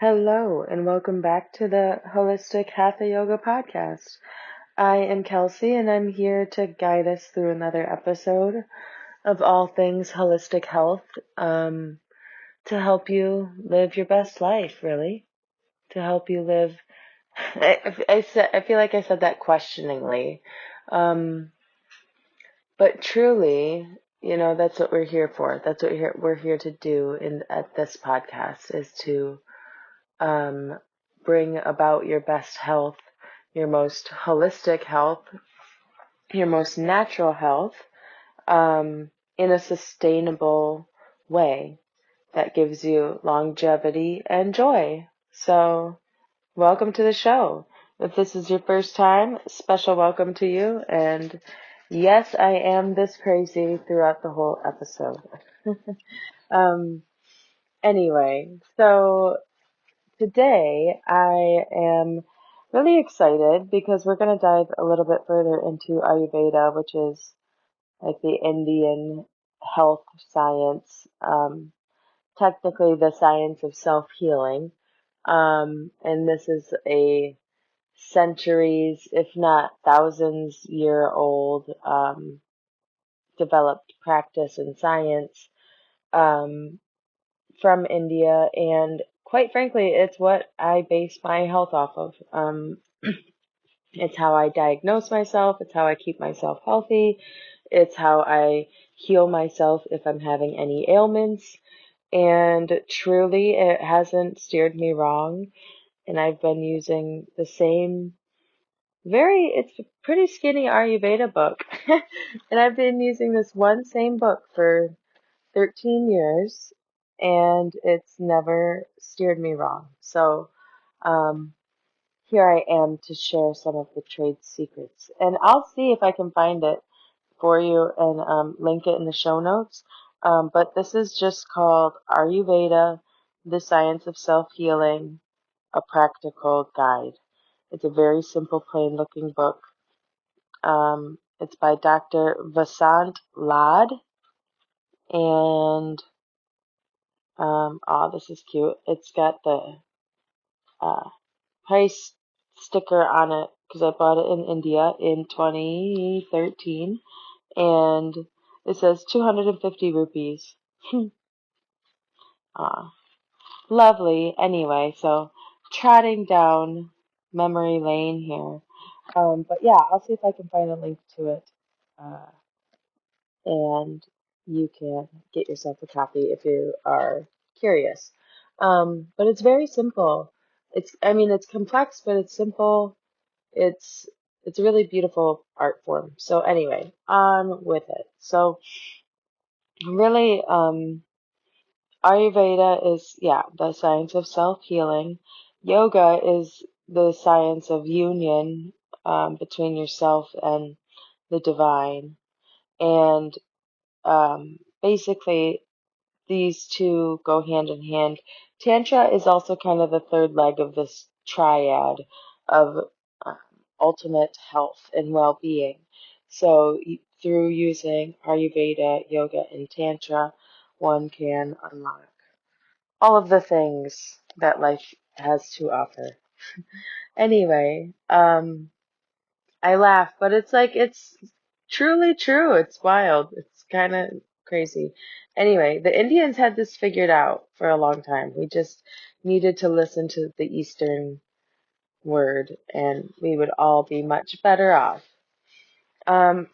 Hello, and welcome back to the Holistic Hatha Yoga podcast. I am Kelsey, and I'm here to guide us through another episode of all things holistic health to help you live your best life, really. To help you live. I feel like I said that questioningly. But truly, that's what we're here for. That's what we're here to do at this podcast is to um, bring about your best health, your most holistic health, your most natural health in a sustainable way that gives you longevity and joy. So, welcome to the show. If this is your first time, special welcome to you. And yes, I am this crazy throughout the whole episode. um, anyway, so today, I am really excited because we're going to dive a little bit further into Ayurveda, which is like the Indian health science, technically the science of self-healing. And this is a centuries, if not thousands year old, developed practice and science. Um, from India, and quite frankly, it's what I base my health off of. It's how I diagnose myself, it's how I keep myself healthy, it's how I heal myself if I'm having any ailments, and truly, it hasn't steered me wrong, and I've been using the same it's a pretty skinny Ayurveda book, and I've been using this one same book for 13 years, and it's never steered me wrong. So, um, here I am to share some of the trade secrets. And I'll see if I can find it for you and link it in the show notes. But this is just called Ayurveda, The Science of Self-Healing, A Practical Guide. It's a very simple, plain-looking book. It's by Dr. Vasant Lad, and oh, this is cute. It's got the uh, price sticker on it because I bought it in India in 2013, and it says 250 rupees. Aw, lovely. Anyway, so trotting down memory lane here. But yeah, I'll see if I can find a link to it. Uh, and you can get yourself a copy if you are curious. But it's very simple. It's complex, but it's simple. It's it's a really beautiful art form. So anyway, on with it. So really, Ayurveda is, yeah, the science of self-healing. Yoga is the science of union between yourself and the divine. And basically, these two go hand in hand. Tantra is also kind of the third leg of this triad of um, ultimate health and well-being. So through using Ayurveda, yoga, and Tantra, one can unlock all of the things that life has to offer. Anyway, I laugh, but it's truly true. It's wild. It's kind of crazy. Anyway, the Indians had this figured out for a long time. We just needed to listen to the Eastern word, and we would all be much better off.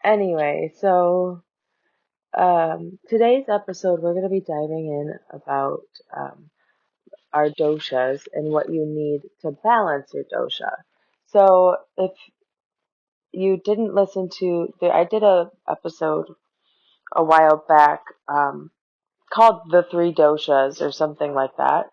Anyway, so today's episode, we're going to be diving in about our doshas and what you need to balance your dosha. So if you didn't listen to I did a episode a while back called The Three Doshas or something like that.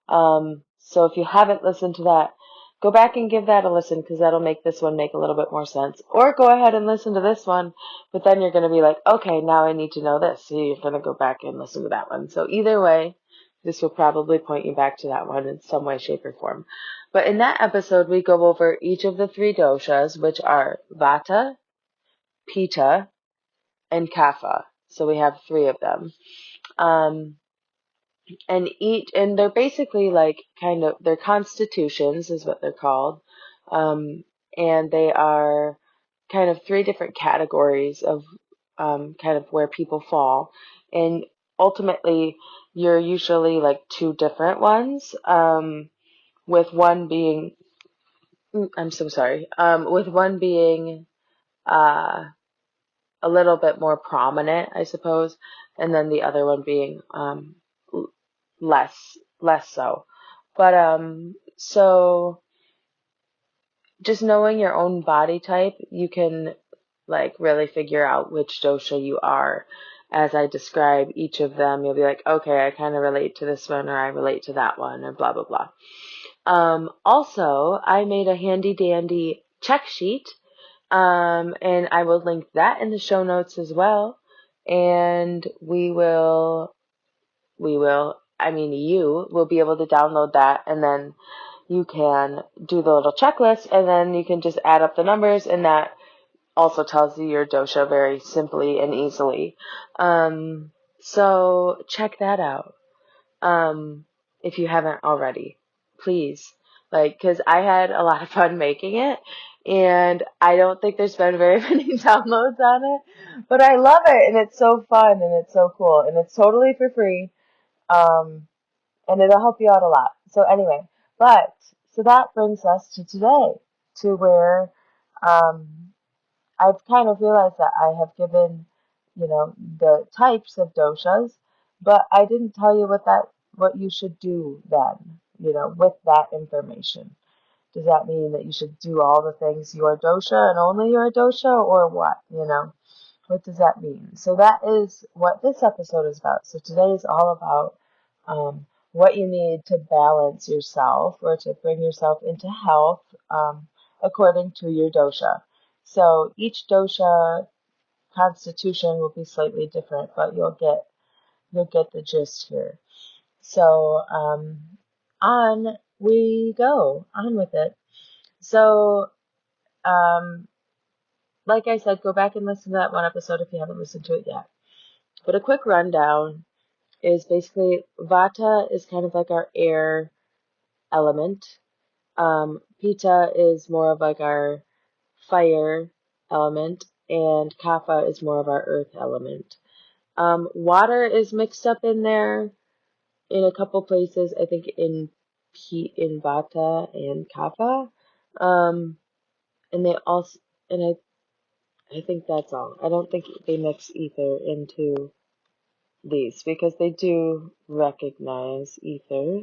So if you haven't listened to that, go back and give that a listen because that'll make this one make a little bit more sense. Or go ahead and listen to this one, but then you're going to be like, okay, now I need to know this. So you're going to go back and listen to that one. So either way, this will probably point you back to that one in some way, shape, or form. But in that episode, we go over each of the three doshas, which are Vata, Pitta, and Kapha. So we have three of them. Um, and they're basically like kind of, they're constitutions is what they're called. And they are kind of three different categories of kind of where people fall. And ultimately, you're usually like two different ones, with one being, I'm so sorry, with one being uh, a little bit more prominent, I suppose, and then the other one being less so. But so just knowing your own body type, you can like really figure out which dosha you are. As I describe each of them, you'll be like, okay, I kind of relate to this one, or I relate to that one, or blah blah blah. Also, I made a handy dandy check sheet, and I will link that in the show notes as well. And I mean, you will be able to download that, and then you can do the little checklist, and then you can just add up the numbers, and that also tells you your dosha very simply and easily. So check that out. If you haven't already, please. Like, cause I had a lot of fun making it, and I don't think there's been very many downloads on it, but I love it, and it's so fun, and it's so cool, and it's totally for free. Um, and it'll help you out a lot. So anyway, so that brings us to today, to where, um, I've kind of realized that I have given, the types of doshas, but I didn't tell you what you should do then, with that information. Does that mean that you should do all the things your dosha and only your dosha, or what? What does that mean? So that is what this episode is about. So today is all about what you need to balance yourself or to bring yourself into health, according to your dosha. So each dosha constitution will be slightly different, but you'll get the gist here. So on we go, on with it. So um, like I said, go back and listen to that one episode if you haven't listened to it yet. But a quick rundown is basically Vata is kind of like our air element. Pitta is more of like our fire element, and Kapha is more of our earth element. Water is mixed up in there in a couple places. I think in Vata and Kapha, and they also and I think that's all. I don't think they mix ether into these because they do recognize ether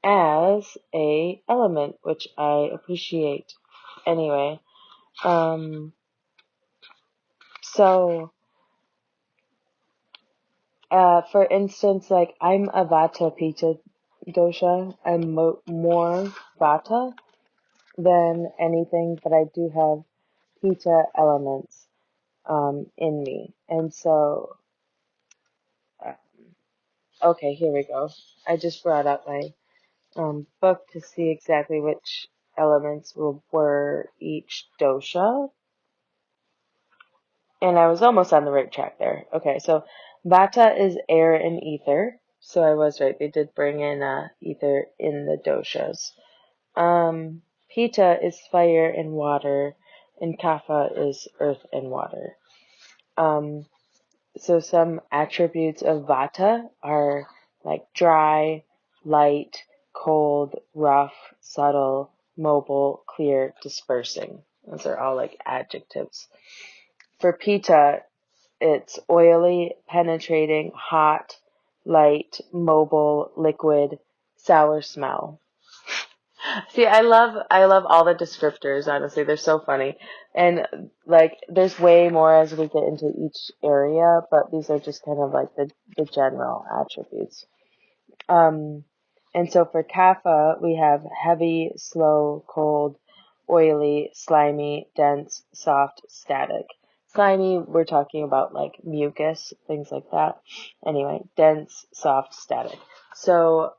as a element, which I appreciate. Anyway, so for instance, like I'm a Vata Pitta dosha. I'm more Vata than anything, but I do have Pitta elements in me, and so uh, okay, here we go. I just brought up my book to see exactly which elements were each dosha. And I was almost on the right track there. Okay, so Vata is air and ether. So I was right. They did bring in ether in the doshas. Pitta is fire and water, and Kapha is earth and water. So some attributes of Vata are like dry, light, cold, rough, subtle, mobile, clear, dispersing. Those are all like adjectives. For Pitta, it's oily, penetrating, hot, light, mobile, liquid, sour smell. See, I love all the descriptors, honestly. They're so funny. And like there's way more as we get into each area, but these are just kind of like the general attributes. Um and so for kapha, we have heavy, slow, cold, oily, slimy, dense, soft, static. Slimy, we're talking about like mucus, things like that. Anyway, dense, soft, static. So,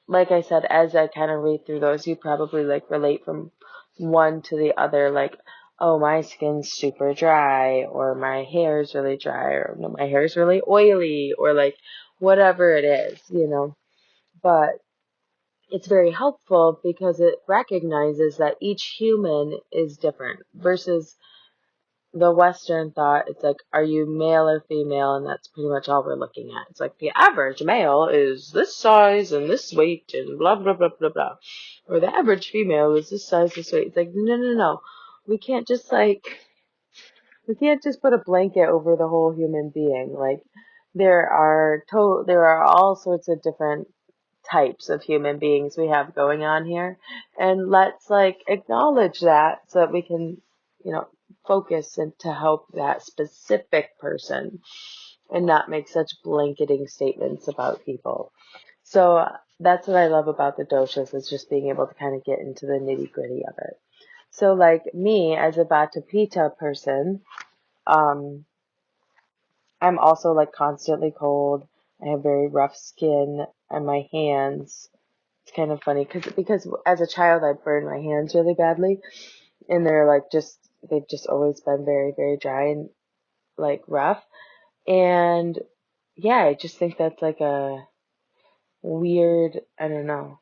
like I said, as I kind of read through those, you probably like relate from one to the other, like, oh, my skin's super dry, or my hair's really dry, or no, my hair's really oily, or like whatever it is, But it's very helpful because it recognizes that each human is different versus the Western thought. It's like, are you male or female? And that's pretty much all we're looking at. It's like the average male is this size and this weight and blah, blah, blah, blah, blah. Or the average female is this size, this weight. It's like, no, no, no. We can't just we can't just put a blanket over the whole human being. Like, there are all sorts of different types of human beings we have going on here, and let's acknowledge that so that we can, focus and to help that specific person and not make such blanketing statements about people. So that's what I love about the doshas, is just being able to kind of get into the nitty gritty of it. So like me as a Vata Pitta person, um, I'm also like constantly cold. I have very rough skin on my hands. It's kind of funny because as a child I burned my hands really badly, and they've just always been very, very dry and like rough. And yeah, I just think that's like a weird, I don't know,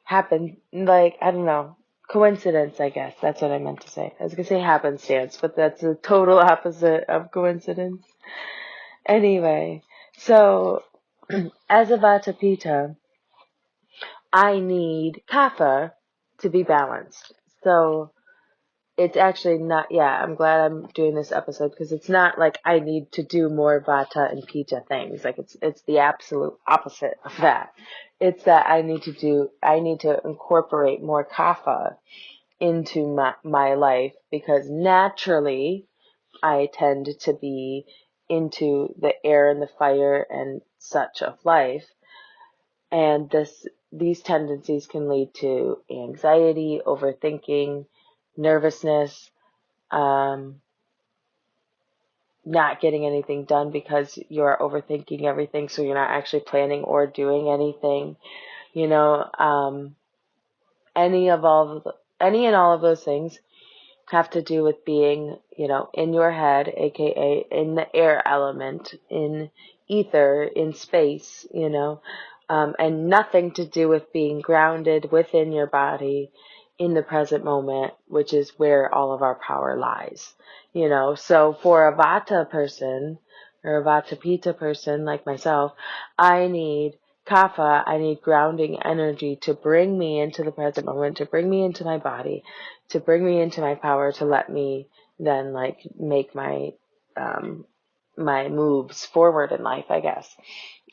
happen, like, I don't know, coincidence, I guess. That's what I meant to say. I was gonna say happenstance, but that's the total opposite of coincidence. Anyway, so as a Vata Pitta, I need Kapha to be balanced. So it's actually not, yeah, I'm glad I'm doing this episode because it's not like I need to do more Vata and Pitta things. Like it's the absolute opposite of that. It's that I need to incorporate more Kapha into my life because naturally I tend to be into the air and the fire and such of life. And these tendencies can lead to anxiety, overthinking, nervousness, um, not getting anything done because you're overthinking everything, so you're not actually planning or doing anything. You know, any of all of the, any and all of those things have to do with being, in your head, aka in the air element, in ether, in space, and nothing to do with being grounded within your body in the present moment, which is where all of our power lies. So for a Vata person or a Vata Pitta person like myself, I need Kapha, I need grounding energy to bring me into the present moment, to bring me into my body, to bring me into my power, to let me then make my moves forward in life, I guess.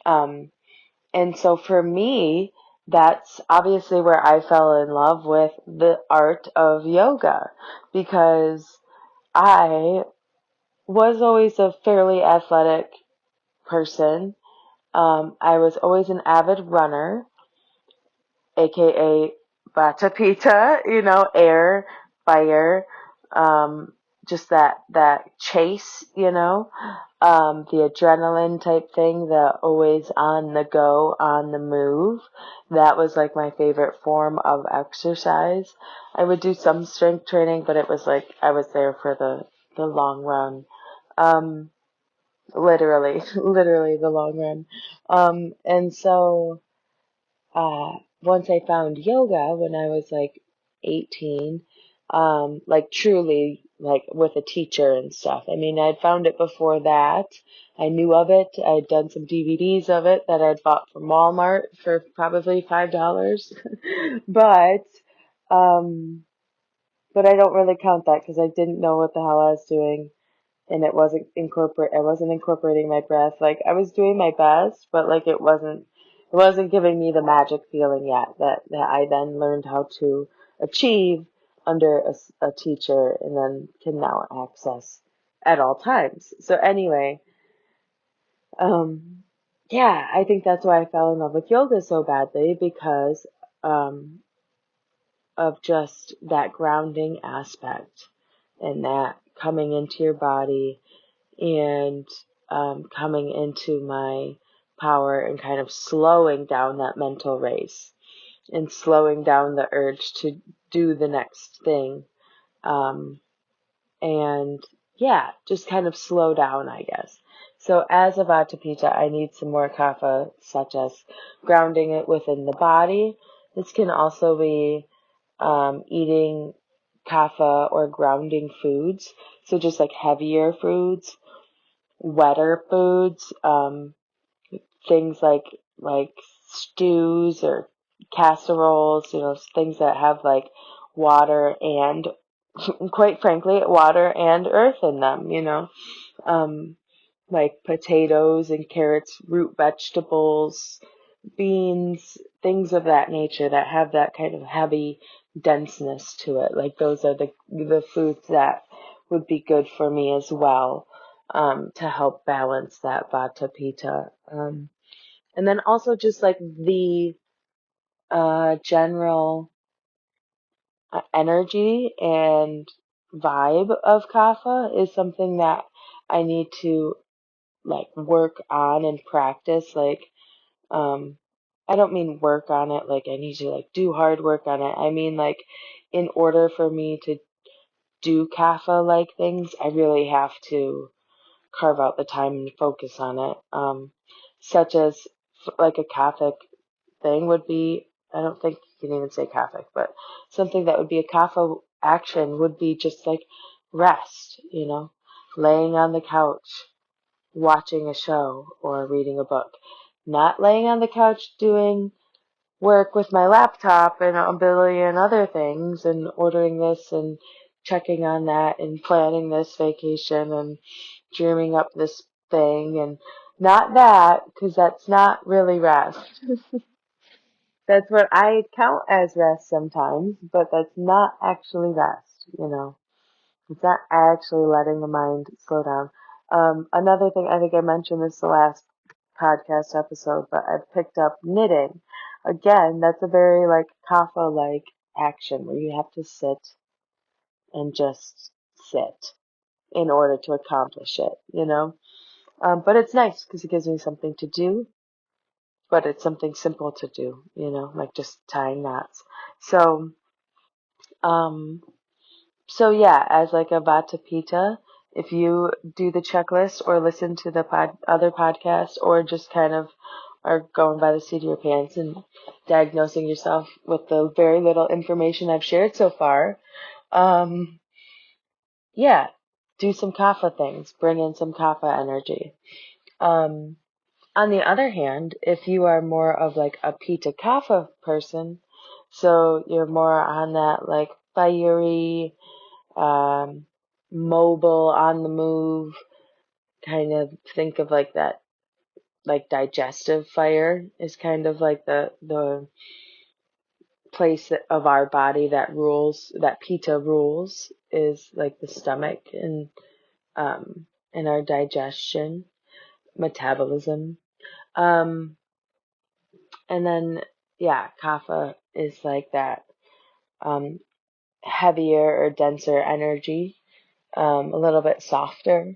And so for me, that's obviously where I fell in love with the art of yoga, because I was always a fairly athletic person. I was always an avid runner, aka Vata Pitta, air, fire, um, just that chase, the adrenaline type thing, the always on the go, on the move. That was like my favorite form of exercise. I would do some strength training, but it was like I was there for the long run. Literally, literally the long run. And so, once I found yoga when I was like 18, like truly, like with a teacher and stuff. I mean, I'd found it before that. I knew of it. I'd done some DVDs of it that I'd bought from Walmart for probably $5. But, um, but I don't really count that because I didn't know what the hell I was doing, and I wasn't incorporating my breath. Like I was doing my best, but like it wasn't giving me the magic feeling yet that I then learned how to achieve under a teacher and then can now access at all times. So anyway, um yeah, I think that's why I fell in love with yoga so badly, because um of just that grounding aspect and that coming into your body and coming into my power and kind of slowing down that mental race and slowing down the urge to do the next thing. And just kind of slow down, I guess. So as a Vata Pitta, I need some more kapha, such as grounding it within the body. This can also be eating kapha or grounding foods. So just like heavier foods, wetter foods, things like stews or casseroles, things that have like water and quite frankly water and earth in them, um, like potatoes and carrots, root vegetables, beans, things of that nature that have that kind of heavy denseness to it. Like those are the foods that would be good for me as well, to help balance that Vata Pitta. And then also just like the general energy and vibe of Kapha is something that I need to like work on and practice. Like, I don't mean work on it like I need to like do hard work on it. I mean like in order for me to do Kapha like things, I really have to carve out the time and focus on it. Such as like a Kaphic thing would be, I don't think you can even say Kaphic, but something that would be a Kapha action would be just like rest, laying on the couch, watching a show or reading a book. Not laying on the couch doing work with my laptop and a billion other things and ordering this and checking on that and planning this vacation and dreaming up this thing and not that, because that's not really rest. That's what I count as rest sometimes, but that's not actually rest. It's not actually letting the mind slow down. Another thing, I think I mentioned this the last podcast episode, but I've picked up knitting. Again, that's a very like kapha-like action where you have to sit and just sit in order to accomplish it. But it's nice because it gives me something to do, but it's something simple to do, like just tying knots. So, um, So yeah, as like a Vata Pitta, if you do the checklist or listen to the other podcasts or just kind of are going by the seat of your pants and diagnosing yourself with the very little information I've shared so far, um, yeah, do some kapha things, bring in some kapha energy. Um, on the other hand, if you are more of like a Pitta kapha person, so you're more on that like fiery, um, mobile, on the move, kind of think of like that, like digestive fire is kind of like the place of our body that rules, that Pitta rules, is like the stomach and our digestion, metabolism. Um, and then, yeah, Kapha is like that, um, heavier or denser energy, a little bit softer.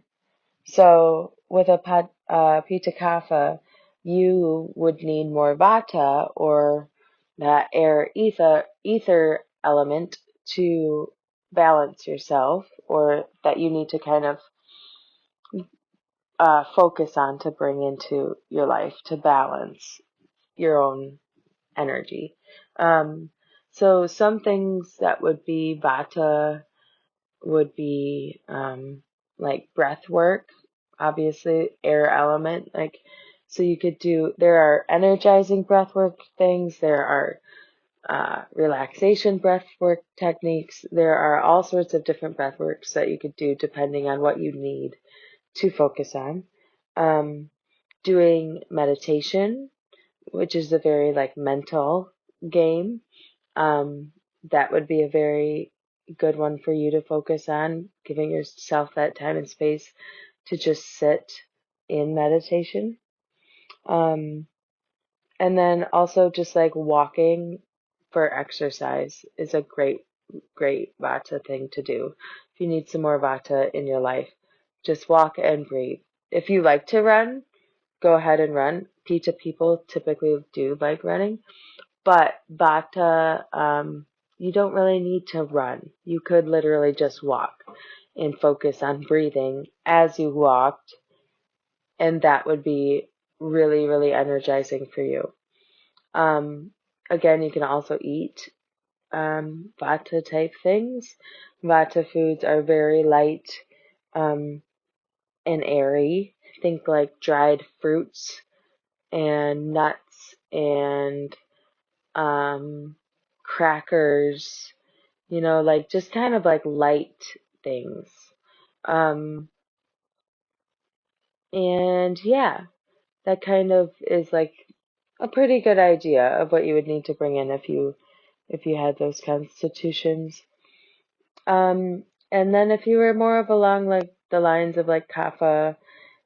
So with a Pitta Kapha, you would need more Vata or that air ether element to balance yourself, or that you need to kind of focus on to bring into your life to balance your own energy. Um, so some things that would be Vata would be like breath work, obviously air element. Like, so you could do, there are energizing breath work things, there are relaxation breath work techniques, there are all sorts of different breath works that you could do depending on what you need to focus on. Doing meditation, which is a very like mental game, um, that would be a very good one for you to focus on, giving yourself that time and space to just sit in meditation. Um, and then also just like walking for exercise is a great Vata thing to do. If you need some more Vata in your life, just walk and breathe. If you like to run, go ahead and run. Pitta people typically do like running. But Vata, you don't really need to run. You could literally just walk. and focus on breathing as you walked, and that would be really, really energizing for you. Um, Again, you can also eat vata type things. Vata foods are very light um, and airy. Think like dried fruits and nuts and crackers, like just kind of like light things. Um, and yeah, that kind of is like a pretty good idea of what you would need to bring in if you had those constitutions. And then if you were more of along like the lines of like kapha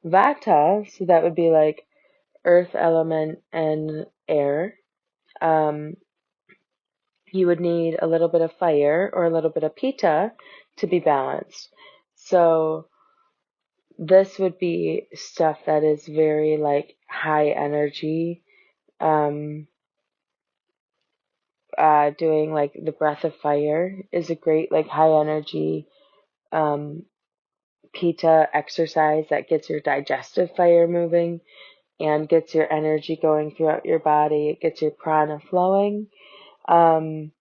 vata, so that would be like earth element and air. Um, you would need a little bit of fire or a little bit of pitta to be balanced. So this would be stuff that is very like high energy. Um, Doing like the breath of fire is a great like high energy um, pitta exercise that gets your digestive fire moving and gets your energy going throughout your body. It gets your prana flowing. Um,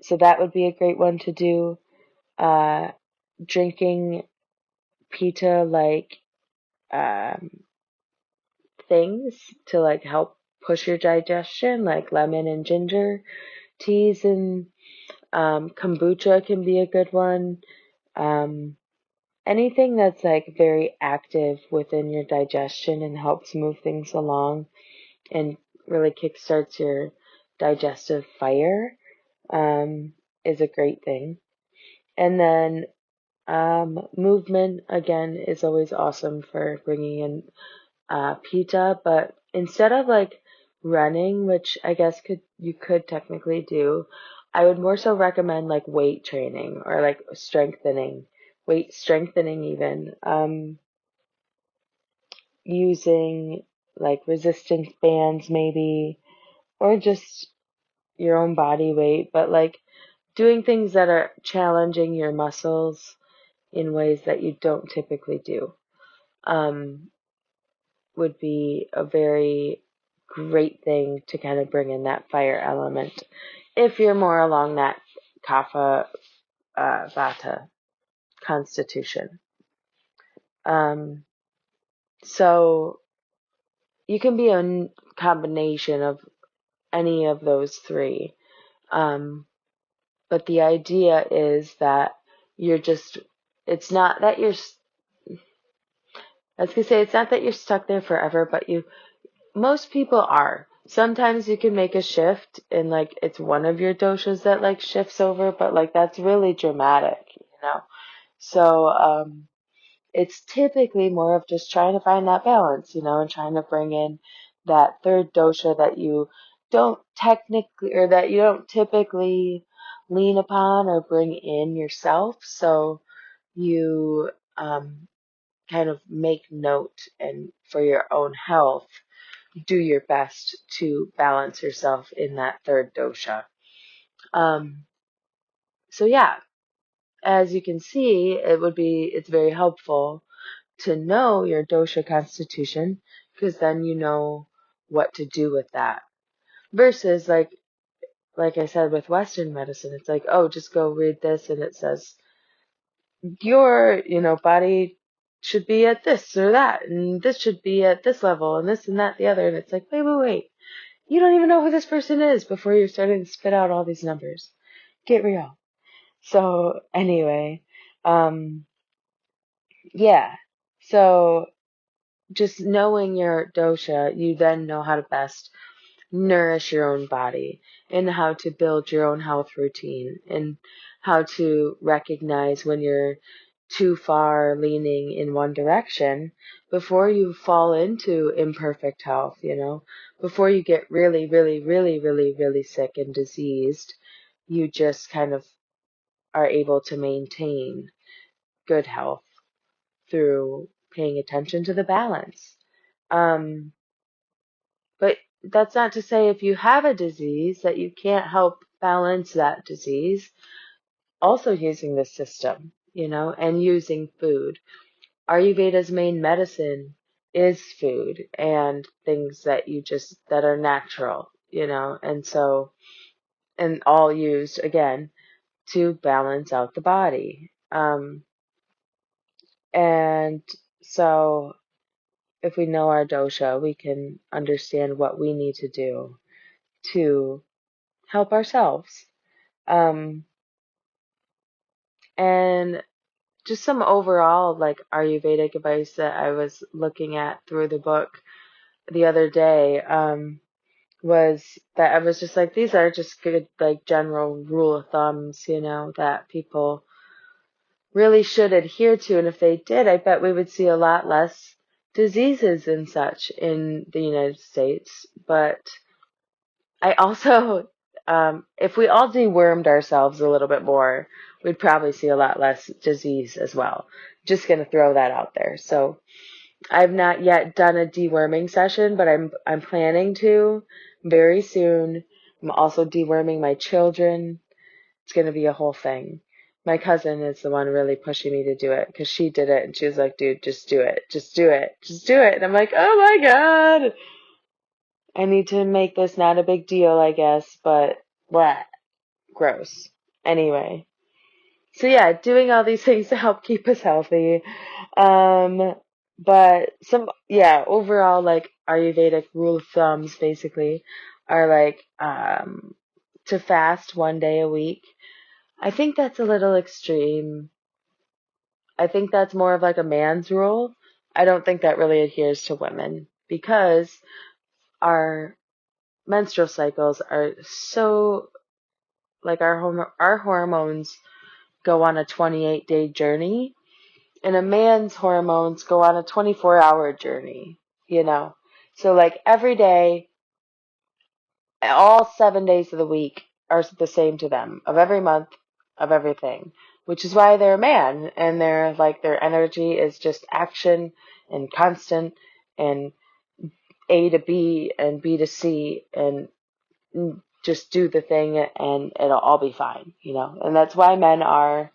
so that would be a great one to do. Uh, Drinking pitta like um, things to like help push your digestion, like lemon and ginger teas, and kombucha can be a good one. Um, Anything that's like very active within your digestion and helps move things along and really kickstarts your digestive fire is a great thing. And then movement again is always awesome for bringing in pitta, but instead of like running, which I guess you could technically do, I would more so recommend like weight training or like strengthening, weight strengthening even, using like resistance bands maybe, or just your own body weight, but like doing things that are challenging your muscles in ways that you don't typically do. Um, would be a very great thing to kind of bring in that fire element if you're more along that kapha vata constitution. Um, so you can be a combination of any of those three. Um, but the idea is that you're just, it's not that you're, I was gonna say, it's not that you're stuck there forever, but most people are. Sometimes you can make a shift and like it's one of your doshas that like shifts over, but like that's really dramatic. So it's typically more of just trying to find that balance, and trying to bring in that third dosha that you don't technically or that you don't typically lean upon or bring in yourself. So you kind of make note and for your own health do your best to balance yourself in that third dosha. Um, so yeah, as you can see, it's very helpful to know your dosha constitution because then you know what to do with that. Versus like I said with Western medicine, it's like, oh, just go read this and it says your body should be at this or that and this should be at this level and this and that the other, and it's like, wait. You don't even know who this person is before you're starting to spit out all these numbers. Get real. So anyway, um, yeah. So just knowing your dosha, you then know how to best nourish your own body and how to build your own health routine and how to recognize when you're too far leaning in one direction before you fall into imperfect health. Before you get really, really, really, really, really sick and diseased, you just kind of are able to maintain good health through paying attention to the balance. Um, But that's not to say if you have a disease that you can't help balance that disease. also using the system, and using food. Ayurveda's main medicine is food and things that are natural, and all used again to balance out the body. And so if we know our dosha, we can understand what we need to do to help ourselves. And just some overall like Ayurvedic advice that I was looking at through the book the other day, was that I was just like, these are just good like general rule of thumbs, that people really should adhere to. And if they did, I bet we would see a lot less diseases and such in the United States. But I also, if we all dewormed ourselves a little bit more, we'd probably see a lot less disease as well. Just going to throw that out there. So I've not yet done a deworming session, but I'm planning to very soon. I'm also deworming my children. It's going to be a whole thing. My cousin is the one really pushing me to do it because she did it and she was like, dude, just do it. Just do it. Just do it. And I'm like, oh my God. I need to make this not a big deal, I guess, but what? Gross. Anyway. So yeah, doing all these things to help keep us healthy. But overall, like Ayurvedic rule of thumbs basically are like, to fast 1 day a week. I think that's a little extreme. I think that's more of like a man's rule. I don't think that really adheres to women because our menstrual cycles are so like our hormones go on a 28-day journey, and a man's hormones go on a 24-hour journey, So like every day, all 7 days of the week are the same to them, of every month, of everything, which is why they're a man, and their energy is just action and constant and A to B and B to C and just do the thing and it'll all be fine, and that's why men are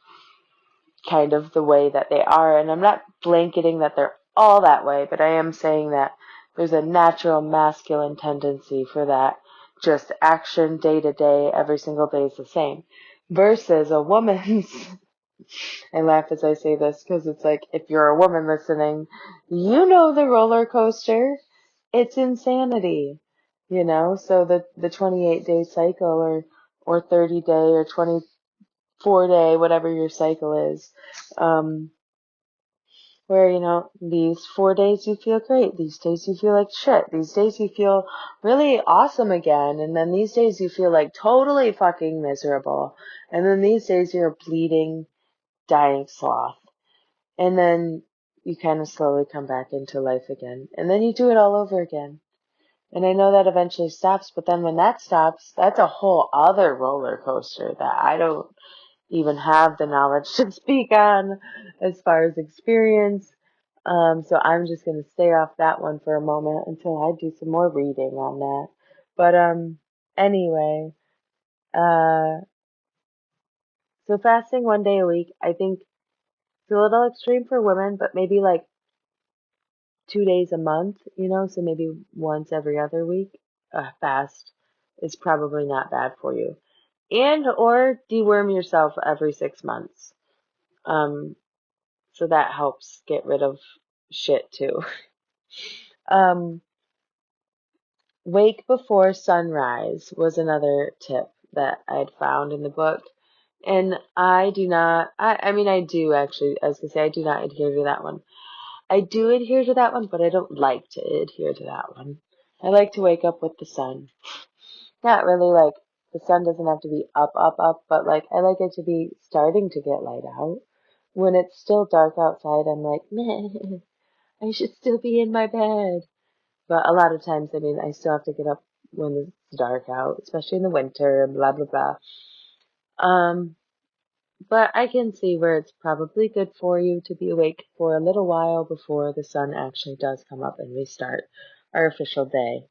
kind of the way that they are. And I'm not blanketing that they're all that way, but I am saying that there's a natural masculine tendency for that. Just action day to day, every single day is the same. Versus a woman's, I laugh as I say this because it's like, if you're a woman listening, the roller coaster. It's insanity, So the 28-day cycle or 30-day or 24-day, whatever your cycle is, where, these 4 days you feel great, these days you feel like shit, these days you feel really awesome again, and then these days you feel like totally fucking miserable, and then these days you're a bleeding, dying sloth, and then you kind of slowly come back into life again, and then you do it all over again. And I know that eventually stops, but then when that stops, that's a whole other roller coaster that I don't even have the knowledge to speak on as far as experience. So I'm just going to stay off that one for a moment until I do some more reading on that. But anyway, uh, so fasting 1 day a week, I think it's a little extreme for women, but maybe like 2 days a month, so maybe once every other week, fast is probably not bad for you. And or deworm yourself every 6 months. So that helps get rid of shit too. Um, wake before sunrise was another tip that I'd found in the book. And I do not, I mean, I do actually, I was going to say, I do not adhere to that one. I do adhere to that one, but I don't like to adhere to that one. I like to wake up with the sun. Not really like, the sun doesn't have to be up, up, up, but like, I like it to be starting to get light out. When it's still dark outside, I'm like, meh, I should still be in my bed. But a lot of times, I mean, I still have to get up when it's dark out, especially in the winter and blah, blah, blah. But I can see where it's probably good for you to be awake for a little while before the sun actually does come up and we start our official day.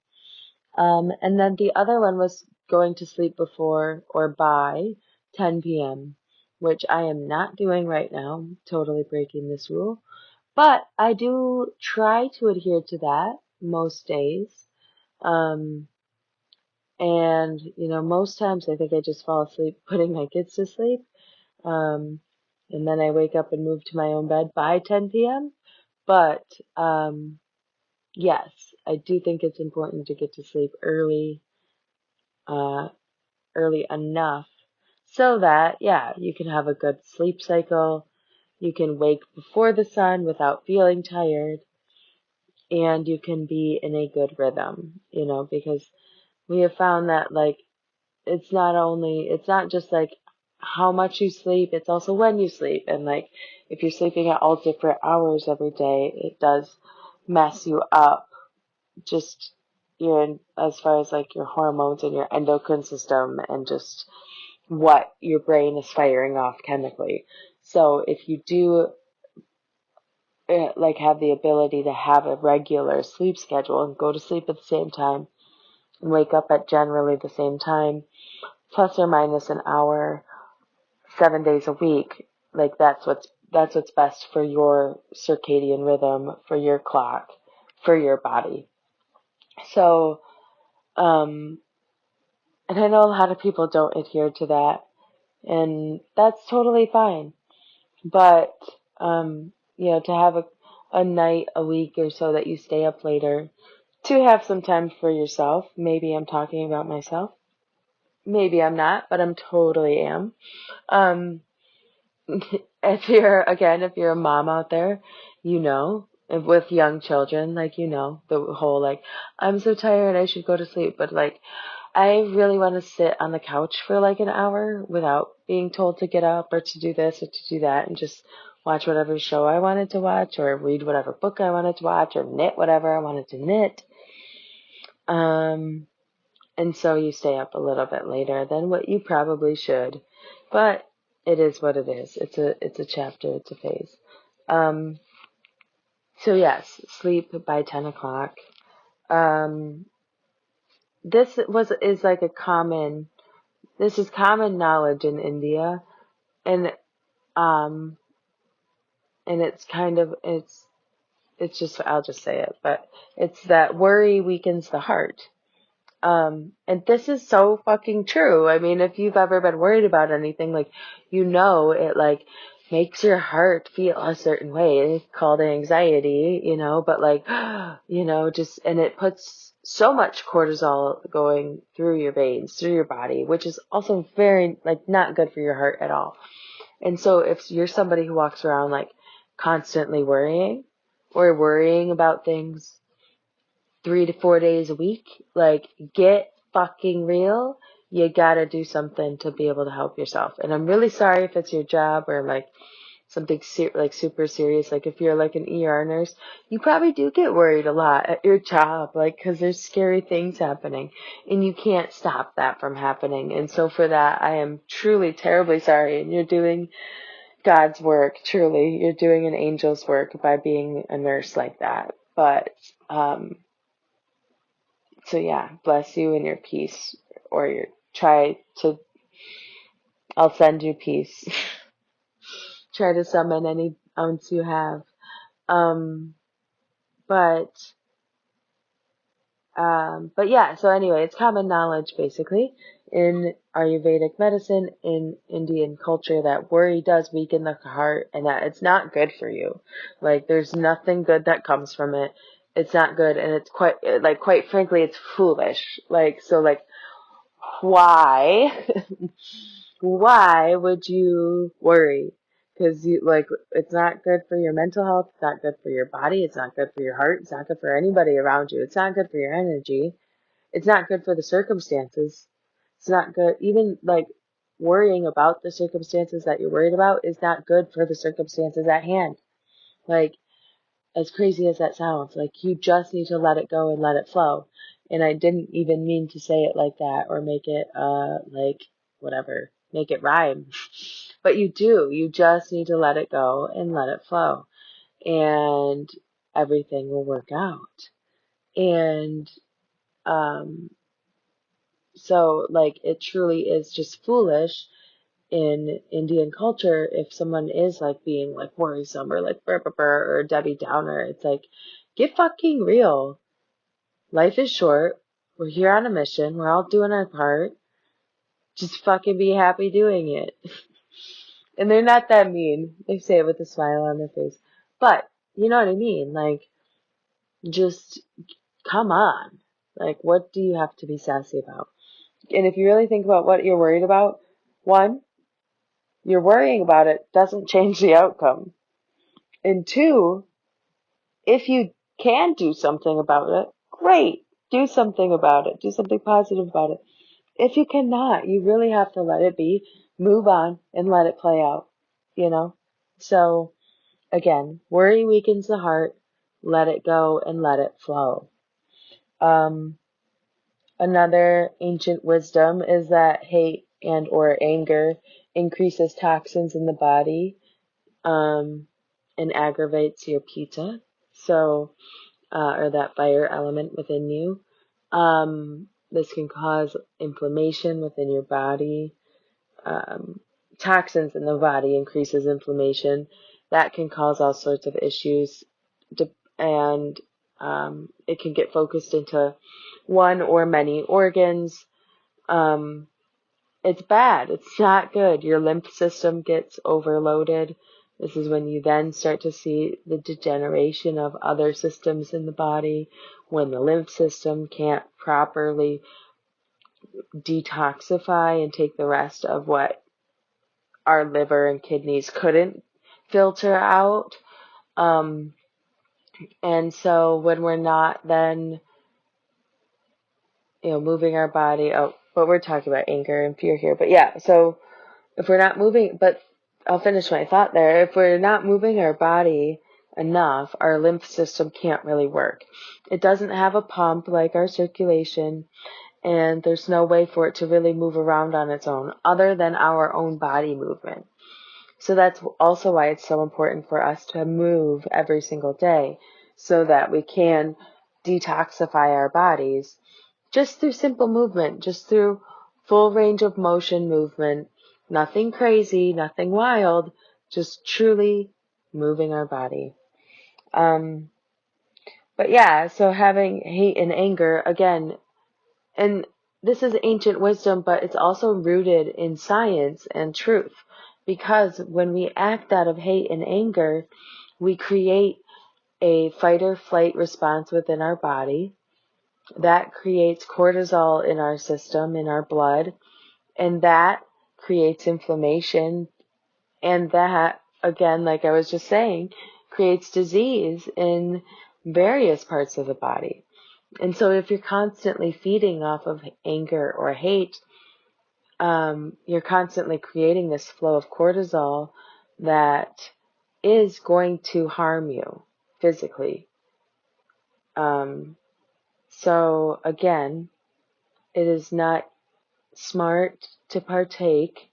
And then the other one was going to sleep before or by 10 p.m. which I am not doing right now, totally breaking this rule. But I do try to adhere to that most days. Um, and, most times I think I just fall asleep putting my kids to sleep. Um, and then I wake up and move to my own bed by 10 p.m. But, yes, I do think it's important to get to sleep uh, early enough so that, yeah, you can have a good sleep cycle. You can wake before the sun without feeling tired, and you can be in a good rhythm, because we have found that, like, it's not just like how much you sleep, it's also when you sleep. And like, if you're sleeping at all different hours every day, it does mess you up just as far as like your hormones and your endocrine system and just what your brain is firing off chemically. So if you do like have the ability to have a regular sleep schedule and go to sleep at the same time and wake up at generally the same time, plus or minus an hour, 7 days a week, like that's what's best for your circadian rhythm, for your clock, for your body. So, and I know a lot of people don't adhere to that, and that's totally fine. But, to have a night a week or so that you stay up later, to have some time for yourself. Maybe I'm talking about myself. Maybe I'm not, but I'm totally am. Um, if you're a mom out there, with young children, like, the whole, like, I'm so tired, I should go to sleep. But, like, I really want to sit on the couch for, like, an hour without being told to get up or to do this or to do that, and just watch whatever show I wanted to watch or read whatever book I wanted to watch or knit whatever I wanted to knit. And so you stay up a little bit later than what you probably should. But it is what it is. It's a chapter, it's a phase. So yes, sleep by 10 o'clock. Um, this is common knowledge in India, and, um, and it's just, I'll just say it, but it's that worry weakens the heart. And this is so fucking true. I mean, if you've ever been worried about anything, like, it like makes your heart feel a certain way. It's called anxiety, but like, and it puts so much cortisol going through your veins, through your body, which is also very, like, not good for your heart at all. And so if you're somebody who walks around like constantly worrying or worrying about things 3 to 4 days a week, like, get fucking real. You gotta do something to be able to help yourself. And I'm really sorry if it's your job or like something like super serious. Like if you're like an ER nurse, you probably do get worried a lot at your job, like, cause there's scary things happening and you can't stop that from happening. And so for that, I am truly terribly sorry. And you're doing God's work, truly. You're doing an angel's work by being a nurse like that. But, so yeah, bless you in your peace, or I'll send you peace. Try to summon any ounce you have. Um, but, but yeah, so anyway, it's common knowledge basically in Ayurvedic medicine, in Indian culture, that worry does weaken the heart and that it's not good for you. Like, there's nothing good that comes from it. It's not good, and it's quite frankly, it's foolish. Like, so like, why? Why would you worry? Because it's not good for your mental health. It's not good for your body. It's not good for your heart. It's not good for anybody around you. It's not good for your energy. It's not good for the circumstances. It's not good. Even like worrying about the circumstances that you're worried about is not good for the circumstances at hand. Like, as crazy as that sounds, like, you just need to let it go and let it flow. And I didn't even mean to say it like that or make it, like, whatever, make it rhyme. But you just need to let it go and let it flow. And everything will work out. And, so, like, it truly is just foolish in Indian culture, if someone is like being like worrisome or like brr, brr, brr, or Debbie Downer, it's like, get fucking real. Life is short. We're here on a mission. We're all doing our part. Just fucking be happy doing it. And they're not that mean. They say it with a smile on their face. But, you know what I mean? Like, just come on. Like, what do you have to be sassy about? And if you really think about what you're worried about, one, you're worrying about it doesn't change the outcome. And two, if you can do something about it, great. Do something about it. Do something positive about it. If you cannot, you really have to let it be, move on, and let it play out. You know? So, again, worry weakens the heart. Let it go and let it flow. Another ancient wisdom is that hate and or anger increases toxins in the body, and aggravates your pitta, so or that fire element within you. This can cause inflammation within your body. Toxins in the body increases inflammation. That can cause all sorts of issues, and it can get focused into one or many organs. It's bad. It's not good. Your lymph system gets overloaded. This is when you then start to see the degeneration of other systems in the body, when the lymph system can't properly detoxify and take the rest of what our liver and kidneys couldn't filter out. And so when we're not then, moving our body, but we're talking about anger and fear here. But yeah, so if we're not moving, but I'll finish my thought there. If we're not moving our body enough, our lymph system can't really work. It doesn't have a pump like our circulation, and there's no way for it to really move around on its own other than our own body movement. So that's also why it's so important for us to move every single day so that we can detoxify our bodies just through simple movement, just through full range of motion movement, nothing crazy, nothing wild, just truly moving our body. But yeah, so having hate and anger, again, and this is ancient wisdom, but it's also rooted in science and truth. Because when we act out of hate and anger, we create a fight or flight response within our body. That creates cortisol in our system, in our blood, and that creates inflammation. And that, again, like I was just saying, creates disease in various parts of the body. And so if you're constantly feeding off of anger or hate, you're constantly creating this flow of cortisol that is going to harm you physically. So again, it is not smart to partake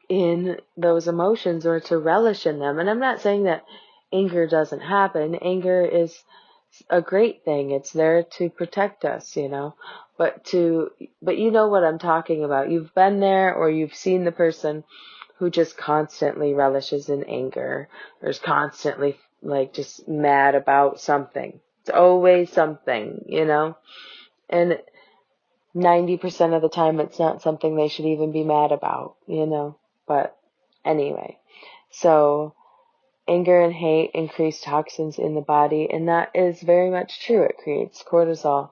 in those emotions or to relish in them. And I'm not saying that anger doesn't happen. Anger is a great thing. It's there to protect us, But you know what I'm talking about. You've been there, or you've seen the person who just constantly relishes in anger, or is constantly like just mad about something. It's always something, And 90% of the time it's not something they should even be mad about, But anyway, so anger and hate increase toxins in the body, and that is very much true. It creates cortisol,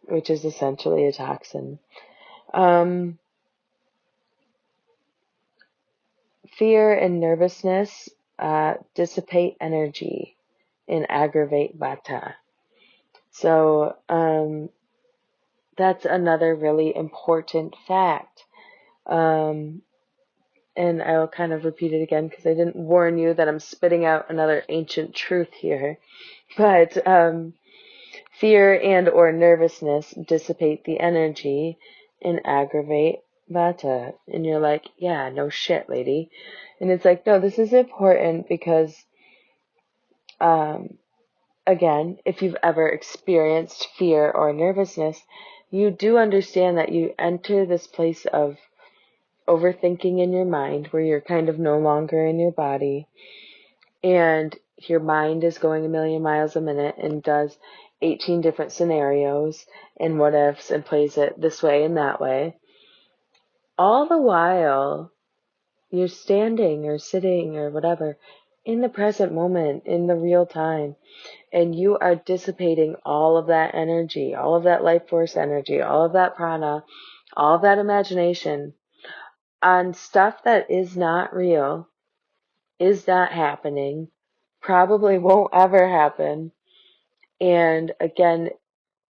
which is essentially a toxin. Fear and nervousness dissipate energy and aggravate vata. So that's another really important fact. And I'll kind of repeat it again because I didn't warn you that I'm spitting out another ancient truth here. But fear and or nervousness dissipate the energy and aggravate vata. And you're like, yeah, no shit, lady. And it's like, no, this is important because, again, if you've ever experienced fear or nervousness, you do understand that you enter this place of overthinking in your mind where you're kind of no longer in your body and your mind is going a million miles a minute and does 18 different scenarios and what ifs and plays it this way and that way. All the while, you're standing or sitting or whatever in the present moment, in the real time, and you are dissipating all of that energy, all of that life force energy, all of that prana, all of that imagination on stuff that is not real, is not happening, probably won't ever happen. And again,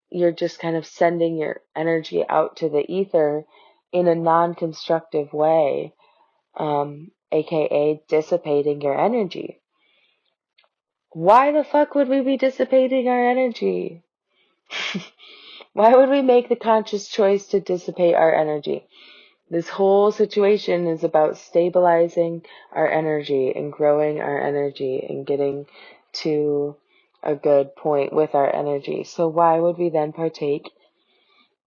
you're just kind of sending your energy out to the ether in a non-constructive way, aka dissipating your energy. Why the fuck would we be dissipating our energy? Why would we make the conscious choice to dissipate our energy? This whole situation is about stabilizing our energy and growing our energy and getting to a good point with our energy. So why would we then partake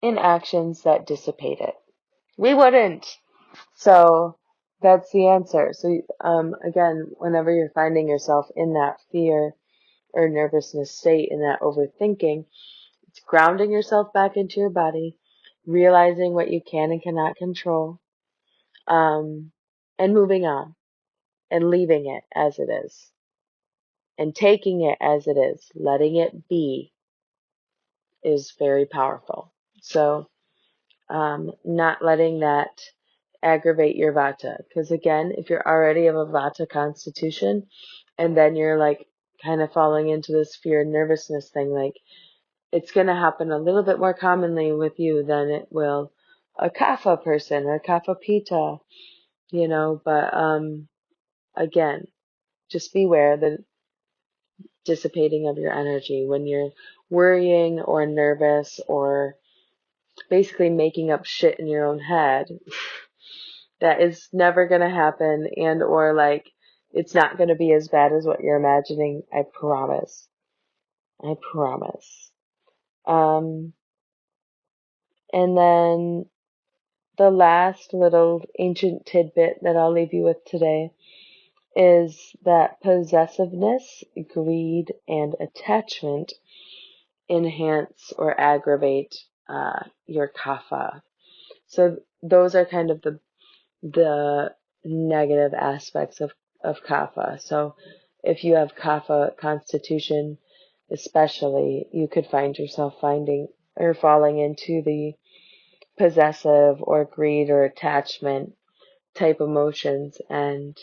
in actions that dissipate it? We wouldn't. So that's the answer. So again, whenever you're finding yourself in that fear or nervousness state, in that overthinking, it's grounding yourself back into your body, realizing what you can and cannot control, and moving on and leaving it as it is and taking it as it is, letting it be is very powerful. So, not letting that aggravate your vata. Because again, if you're already of a vata constitution and then you're like kind of falling into this fear and nervousness thing, like it's going to happen a little bit more commonly with you than it will a kapha person or kapha pita, but again, just beware the dissipating of your energy when you're worrying or nervous or basically making up shit in your own head that is never going to happen and or like it's not going to be as bad as what you're imagining. I promise. I promise. And then the last little ancient tidbit that I'll leave you with today is that possessiveness, greed, and attachment enhance or aggravate your kapha. So those are kind of the negative aspects of kapha. So if you have kapha constitution, especially, you could find yourself finding or falling into the possessive or greed or attachment type emotions. And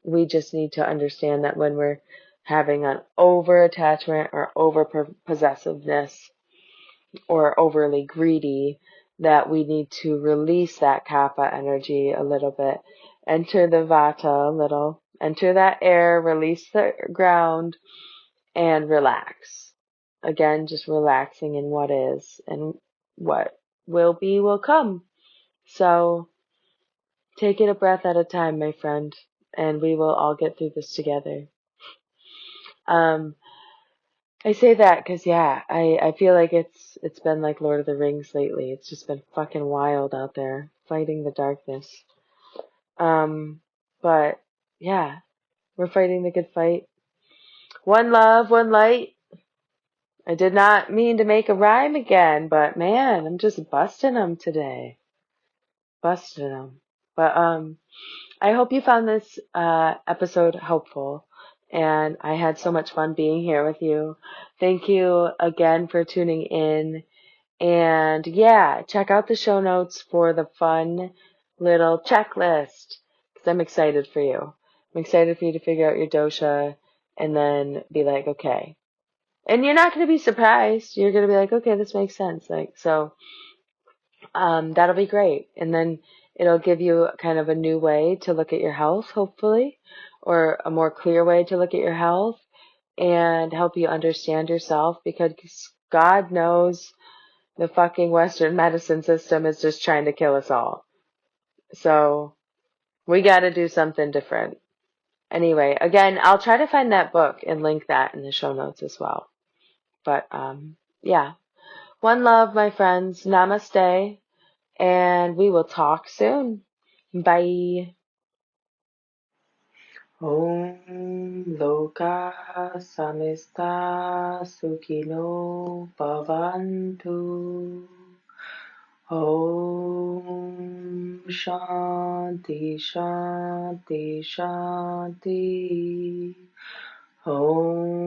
we just need to understand that when we're having an over attachment or over possessiveness or overly greedy, that we need to release that kapha energy a little bit, enter the vata a little, enter that air, release the ground, and relax. Again, just relaxing in what is, and what will be will come. So take it a breath at a time, my friend, and we will all get through this together. I say that because I feel like it's been like Lord of the Rings lately. It's just been fucking wild out there fighting the darkness. But yeah, we're fighting the good fight. One love, one light. I did not mean to make a rhyme again, but man, I'm just busting them today. Busting them. But I hope you found this episode helpful, and I had so much fun being here with you. Thank you again for tuning in, and yeah, check out the show notes for the fun little checklist, because I'm excited for you. I'm excited for you to figure out your dosha, and then be like, okay. And you're not going to be surprised. You're going to be like, okay, this makes sense. So that'll be great. And then it'll give you kind of a new way to look at your health, hopefully, or a more clear way to look at your health and help you understand yourself, because God knows the fucking Western medicine system is just trying to kill us all. So we got to do something different. Anyway, again, I'll try to find that book and link that in the show notes as well. But yeah. One love, my friends. Namaste. and we will talk soon. Bye. Om Loka Samista Sukhino Bhavantu. Om Shanti Shanti Shanti. Om